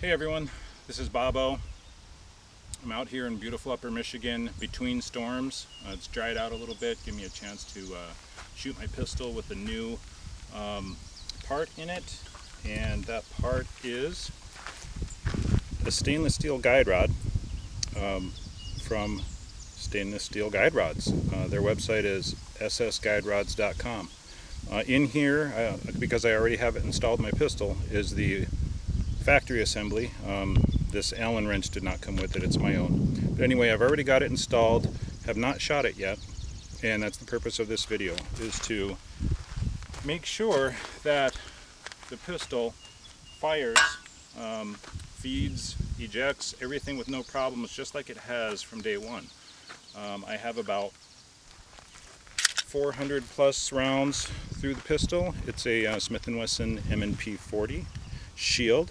Hey everyone, this is Bobo. I'm out here in beautiful Upper Michigan between storms. It's dried out a little bit, give me a chance to shoot my pistol with a new part in it, and that part is a stainless steel guide rod from Stainless Steel Guide Rods. Their website is ssguiderods.com. In here, because I already have it installed in my pistol, is the factory assembly. This Allen wrench did not come with it, it's my own. But anyway, I've already got it installed, have not shot it yet, and that's the purpose of this video, is to make sure that the pistol fires, feeds, ejects, everything with no problems, just like it has from day one. I have about 400 plus rounds through the pistol. It's a Smith & Wesson M&P 40 Shield.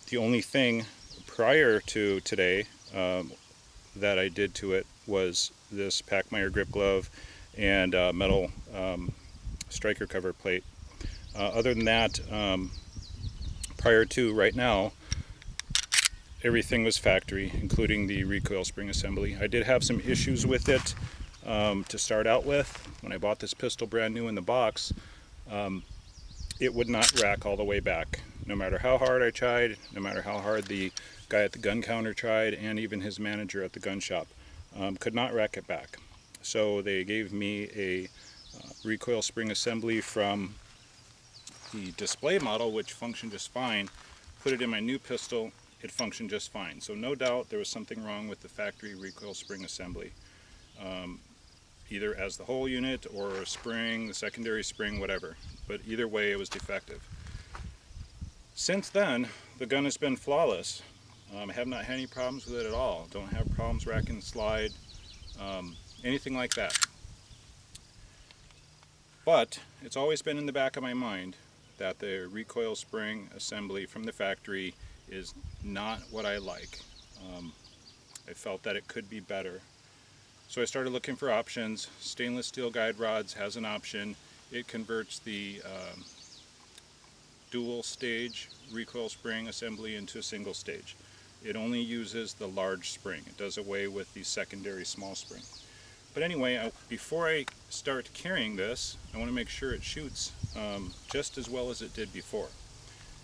The only thing prior to today that I did to it was this Pachmayr grip glove and metal striker cover plate. Other than that, prior to right now, everything was factory, including the recoil spring assembly. I did have some issues with it to start out with. When I bought this pistol brand new in the box, it would not rack all the way back. No matter how hard I tried, no matter how hard the guy at the gun counter tried, and even his manager at the gun shop, could not rack it back. So they gave me a recoil spring assembly from the display model, which functioned just fine. Put it in my new pistol, it functioned just fine. So no doubt there was something wrong with the factory recoil spring assembly. Either as the whole unit or a spring, the secondary spring, whatever. But either way, it was defective. Since then, the gun has been flawless. I have not had any problems with it at all. Don't have problems rack and slide, anything like that. But it's always been in the back of my mind that the recoil spring assembly from the factory is not what I like. I felt that it could be better. So I started looking for options. Stainless Steel Guide Rods has an option. It converts the dual stage recoil spring assembly into a single stage. It only uses the large spring. It does away with the secondary small spring. But anyway, before I start carrying this, I want to make sure it shoots just as well as it did before.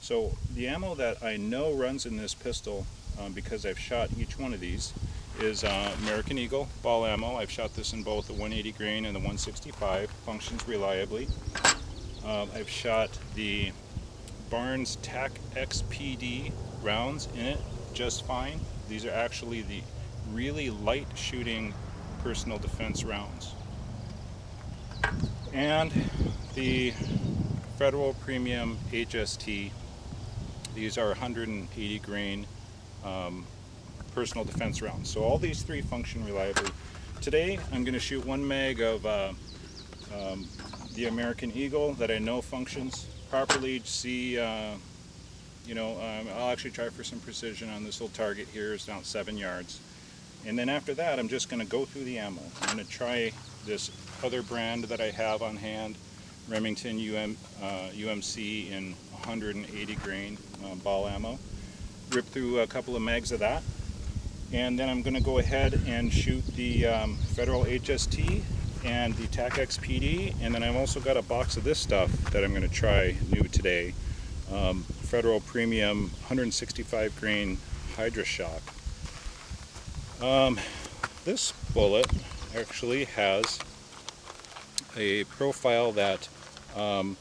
So the ammo that I know runs in this pistol, because I've shot each one of these, is American Eagle ball ammo. I've shot this in both the 180 grain and the 165. Functions reliably. I've shot the Barnes TAC XPD rounds in it just fine. These are actually the really light shooting personal defense rounds. And the Federal Premium HST. These are 180 grain personal defense rounds. So all these three function reliably. Today I'm going to shoot one mag of the American Eagle that I know functions properly. See, I'll actually try for some precision on this little target here. It's down 7 yards. And then after that, I'm just going to go through the ammo. I'm going to try this other brand that I have on hand, Remington UMC in 180 grain ball ammo. Rip through a couple of mags of that. And then I'm going to go ahead and shoot the Federal HST and the TAC XPD, and then I've also got a box of this stuff that I'm going to try new today. Federal Premium 165 grain HydroShock. This bullet actually has a profile that I'm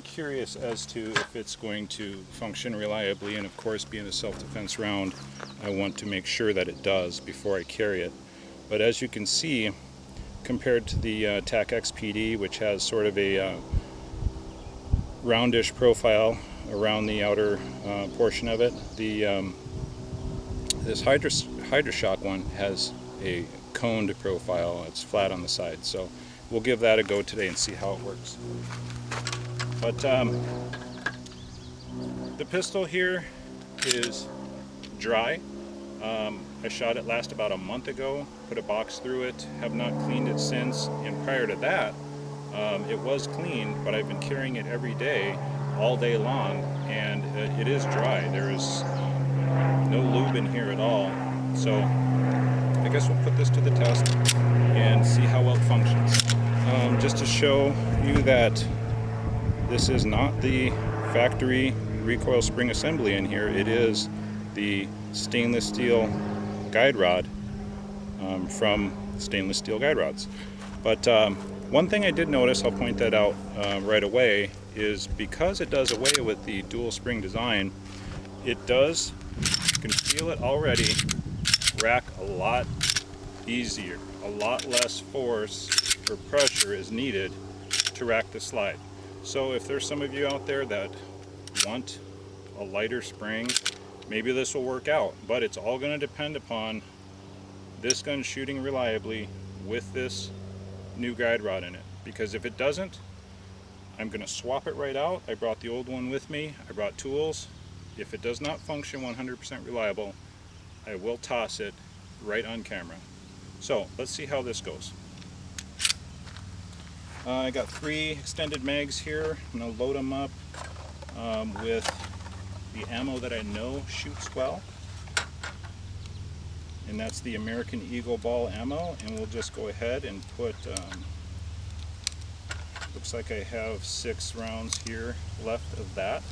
curious as to if it's going to function reliably, and of course, being a self-defense round, I want to make sure that it does before I carry it. But as you can see, compared to the TAC XPD, which has sort of a roundish profile around the outer portion of it, this HydroShock one has a coned profile. It's flat on the side, so we'll give that a go today and see how it works. But the pistol here is dry. I shot it last about a month ago, put a box through it, have not cleaned it since, and prior to that, it was clean, but I've been carrying it every day all day long, and it is dry. There is no lube in here at all. So I guess we'll put this to the test and see how well it functions. Just to show you that this is not the factory recoil spring assembly in here. It is the stainless steel guide rod from Stainless Steel Guide Rods. But one thing I did notice, I'll point that out right away, is because it does away with the dual spring design, it does, you can feel it already, rack a lot easier. A lot less force or pressure is needed to rack the slide. So if there's some of you out there that want a lighter spring, maybe this will work out, but it's all going to depend upon this gun shooting reliably with this new guide rod in it. Because if it doesn't, I'm going to swap it right out. I brought the old one with me. I brought tools. If it does not function 100% reliable, I will toss it right on camera. So let's see how this goes. I got 3 extended mags here. I'm going to load them up with the ammo that I know shoots well. And that's the American Eagle ball ammo. And we'll just go ahead and put, looks like I have 6 rounds here left of that.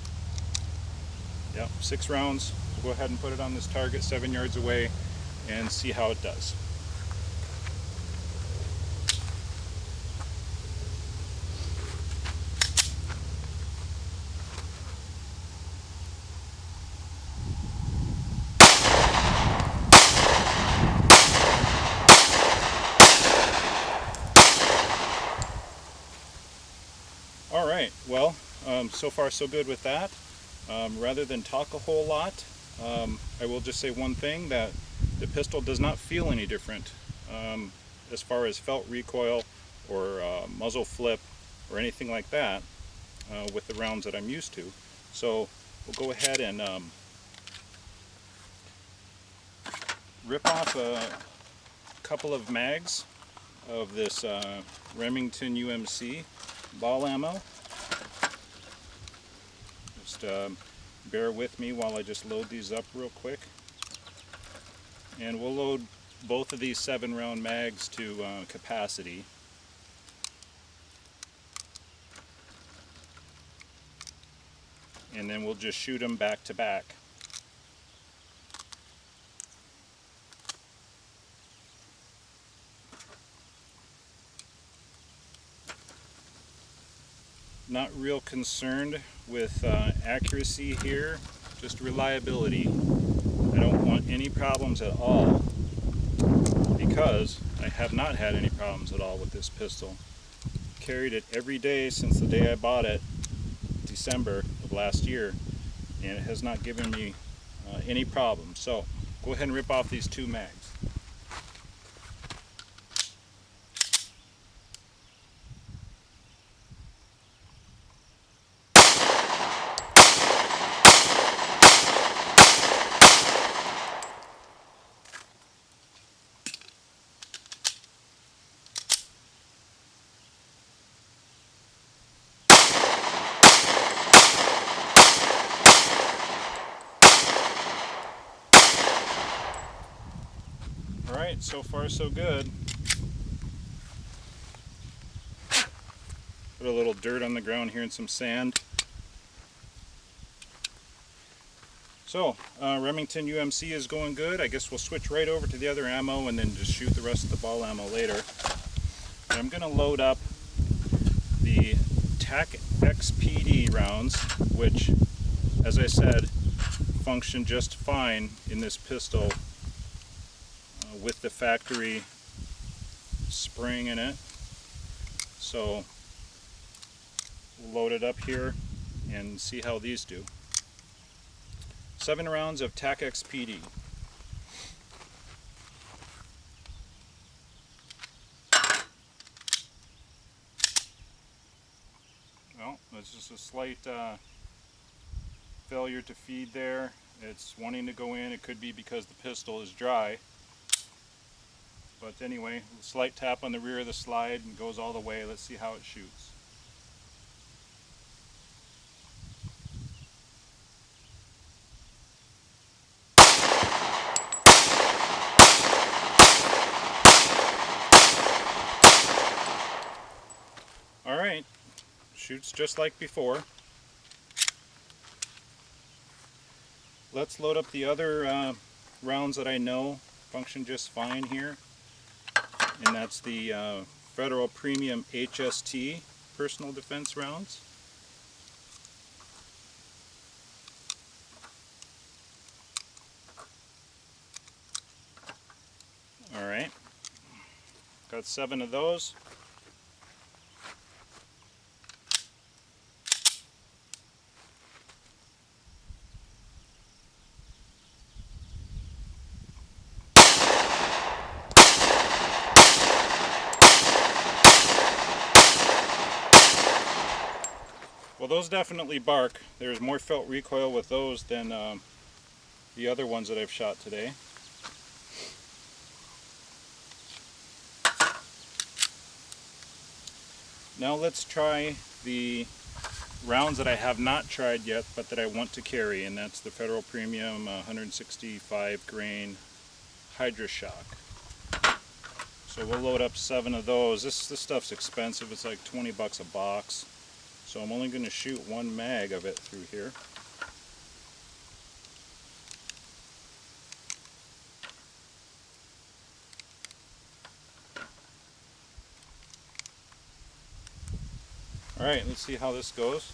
Yep, 6 rounds. We'll go ahead and put it on this target 7 yards away and see how it does. Alright, well, so far so good with that. Rather than talk a whole lot, I will just say one thing, that the pistol does not feel any different as far as felt recoil or muzzle flip or anything like that with the rounds that I'm used to. So we'll go ahead and rip off a couple of mags of this Remington UMC ball ammo. Just bear with me while I just load these up real quick. And we'll load both of these 7-round mags to capacity. And then we'll just shoot them back to back. Not real concerned with accuracy here, just reliability. I don't want any problems at all, because I have not had any problems at all with this pistol. Carried it every day since the day I bought it, December of last year, and it has not given me any problems. So go ahead and rip off these 2 mags. Alright, so far so good. Put a little dirt on the ground here and some sand. So, Remington UMC is going good. I guess we'll switch right over to the other ammo and then just shoot the rest of the ball ammo later. And I'm going to load up the TAC XPD rounds, which, as I said, function just fine in this pistol with the factory spring in it. So we'll load it up here and see how these do. 7 rounds of TAC XPD. Well, that's just a slight failure to feed there. It's wanting to go in. It could be because the pistol is dry. But anyway, a slight tap on the rear of the slide and goes all the way. Let's see how it shoots. Alright, shoots just like before. Let's load up the other rounds that I know function just fine here. And that's the Federal Premium HST personal defense rounds. Alright, got 7 of those. Well, those definitely bark. There's more felt recoil with those than the other ones that I've shot today. Now let's try the rounds that I have not tried yet, but that I want to carry, and that's the Federal Premium 165 grain HydroShock. So we'll load up 7 of those. This stuff's expensive. It's like 20 bucks a box. So I'm only going to shoot 1 mag of it through here. Alright, let's see how this goes.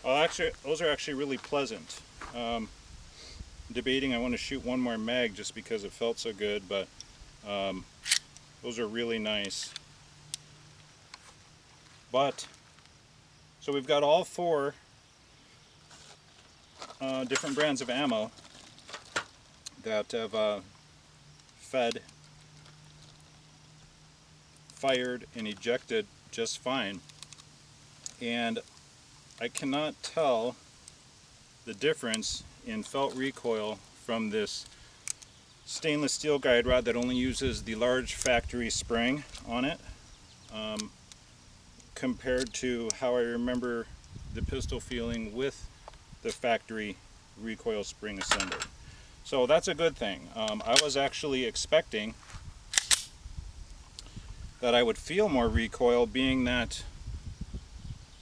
Well, actually, those are actually really pleasant. Debating I want to shoot 1 more mag just because it felt so good, but those are really nice. But, so we've got all 4 different brands of ammo that have fed, fired, and ejected just fine. And I cannot tell the difference in felt recoil from this stainless steel guide rod that only uses the large factory spring on it, compared to how I remember the pistol feeling with the factory recoil spring assembly. So that's a good thing. I was actually expecting that I would feel more recoil, being that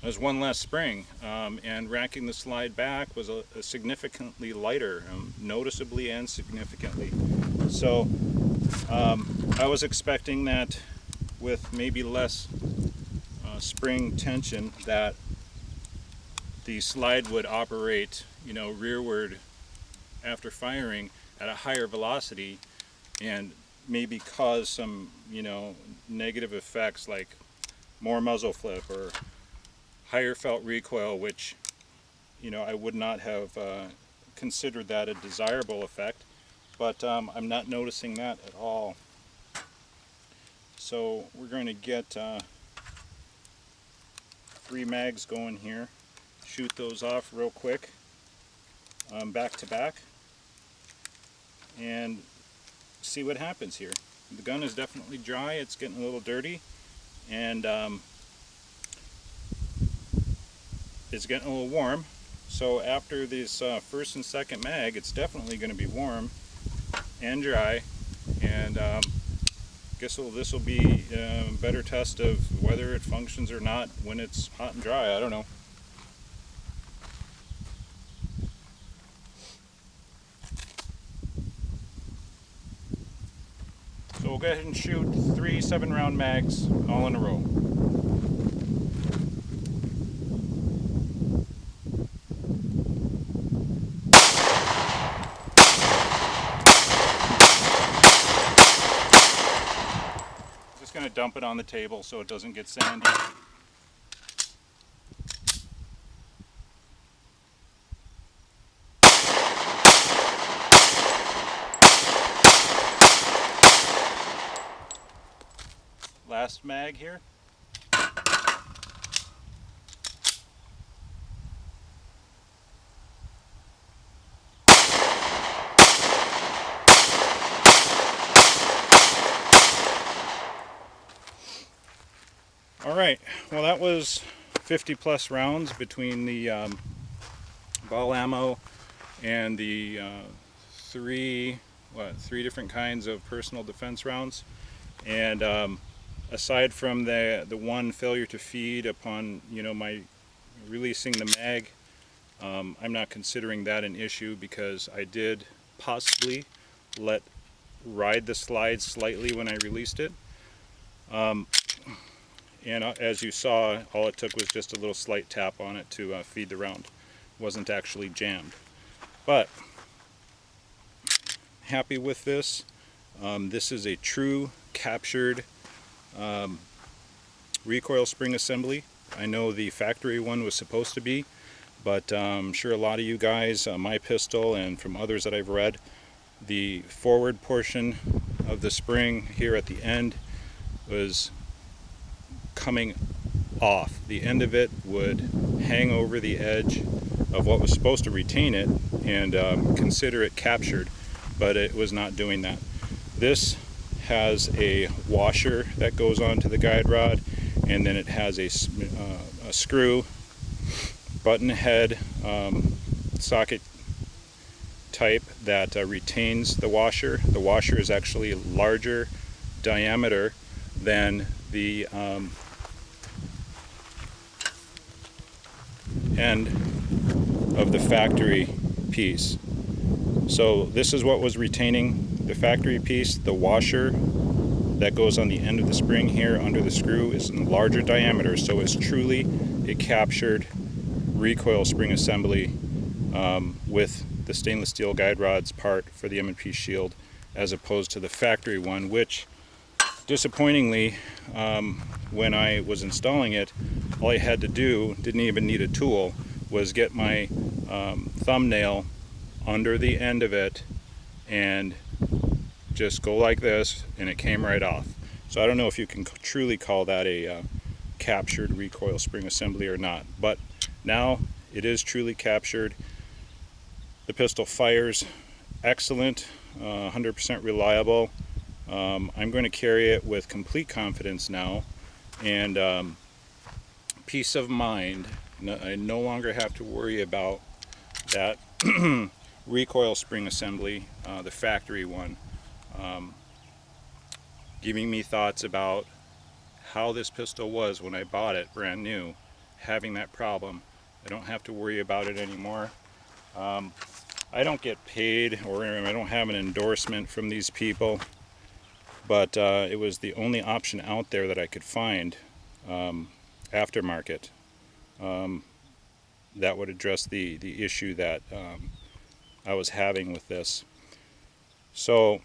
there's 1 less spring, and racking the slide back was a significantly lighter, noticeably and significantly. So I was expecting that with maybe less spring tension, that the slide would operate, you know, rearward after firing at a higher velocity and maybe cause some, you know, negative effects like more muzzle flip or higher felt recoil, which, you know, I would not have considered that a desirable effect, but I'm not noticing that at all. So we're going to get 3 mags going here, shoot those off real quick, back to back, and see what happens here. The gun is definitely dry, it's getting a little dirty, and it's getting a little warm. So after this first and second mag, it's definitely going to be warm and dry, and guess this will be a better test of whether it functions or not when it's hot and dry. I don't know. So we'll go ahead and shoot 3 7-round mags all in a row. Just going to dump it on the table so it doesn't get sandy. Last mag here. All right, well that was 50 plus rounds between the ball ammo and the three different kinds of personal defense rounds. And aside from the one failure to feed upon my releasing the mag, I'm not considering that an issue because I did possibly ride the slide slightly when I released it. And as you saw, all it took was just a little slight tap on it to feed the round. It wasn't actually jammed. But happy with this. This is a true captured recoil spring assembly. I know the factory one was supposed to be, but I'm sure a lot of you guys, my pistol and from others that I've read, the forward portion of the spring here at the end was coming off. The end of it would hang over the edge of what was supposed to retain it and consider it captured, but it was not doing that. This has a washer that goes onto the guide rod, and then it has a screw button head socket type that retains the washer. The washer is actually larger diameter than the end of the factory piece. So this is what was retaining the factory piece. The washer that goes on the end of the spring here under the screw is in larger diameter, so it's truly a captured recoil spring assembly with the stainless steel guide rods part for the M&P Shield, as opposed to the factory one, which disappointingly when I was installing it, all I had to do, didn't even need a tool, was get my thumbnail under the end of it and just go like this, and it came right off. So I don't know if you can truly call that a captured recoil spring assembly or not, but now it is truly captured. The pistol fires excellent, 100% reliable. I'm going to carry it with complete confidence now, and peace of mind. I no longer have to worry about that recoil spring assembly, the factory one, giving me thoughts about how this pistol was when I bought it brand new, having that problem. I don't have to worry about it anymore. I don't get paid, or I don't have an endorsement from these people, but it was the only option out there that I could find aftermarket that would address the issue that I was having with this. So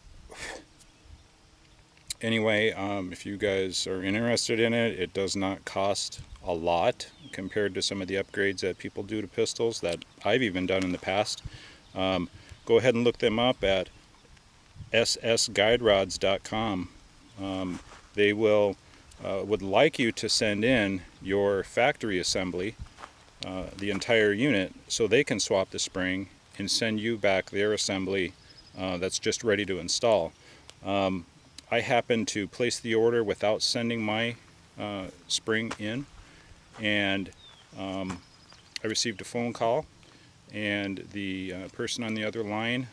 anyway, if you guys are interested in it, it does not cost a lot compared to some of the upgrades that people do to pistols that I've even done in the past. Go ahead and look them up at ssguiderods.com. They would like you to send in your factory assembly, the entire unit, so they can swap the spring and send you back their assembly that's just ready to install. I happened to place the order without sending my spring in, and I received a phone call, and the person on the other line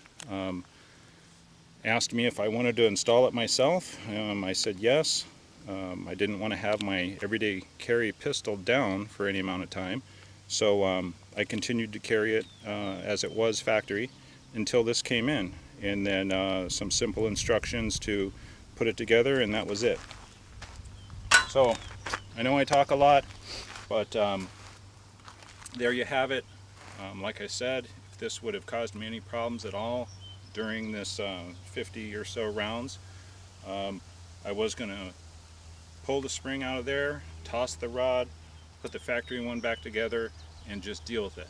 asked me if I wanted to install it myself. I said yes. I didn't want to have my everyday carry pistol down for any amount of time, so I continued to carry it as it was factory until this came in, and then some simple instructions to put it together, and that was it. So I know I talk a lot, but there you have it. Like I said, if this would have caused me any problems at all during this 50 or so rounds, I was going to pull the spring out of there, toss the rod, put the factory one back together, and just deal with it.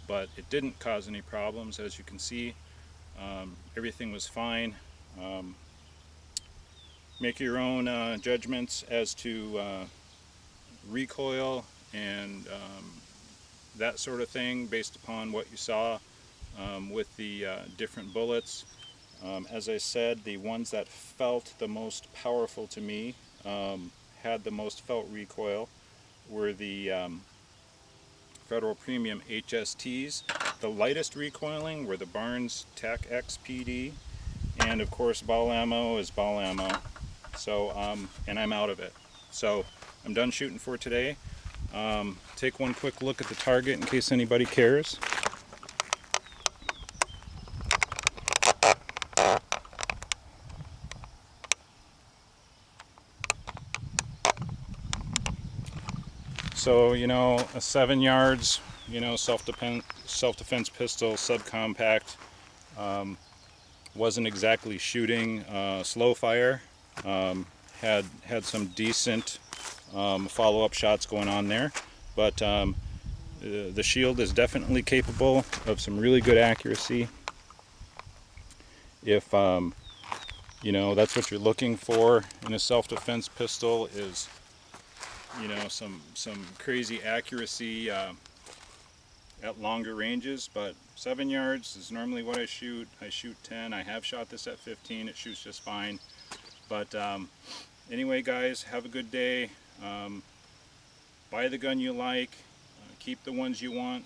But it didn't cause any problems. As you can see, everything was fine. Make your own judgments as to recoil and that sort of thing based upon what you saw with the different bullets. As I said, the ones that felt the most powerful to me had the most felt recoil were the Federal Premium HSTs. The lightest recoiling were the Barnes Tac X PD, and of course ball ammo is ball ammo. So and I'm out of it. So I'm done shooting for today. Take one quick look at the target in case anybody cares. So, you know, a 7 yards, you know, self-defense pistol, subcompact. Wasn't exactly shooting slow fire. Had some decent follow-up shots going on there, but the Shield is definitely capable of some really good accuracy. If you know, that's what you're looking for in a self-defense pistol, is, you know, some crazy accuracy at longer ranges. But 7 yards is normally what I shoot. I shoot 10. I have shot this at 15. It shoots just fine. But anyway, guys, have a good day. Buy the gun you like. Keep the ones you want.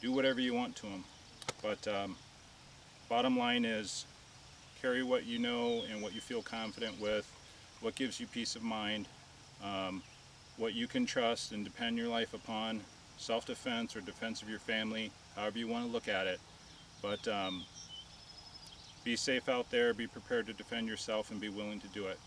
Do whatever you want to them. But bottom line is, carry what you know and what you feel confident with, what gives you peace of mind, what you can trust and depend your life upon, self-defense or defense of your family, however you want to look at it. But be safe out there, be prepared to defend yourself, and be willing to do it.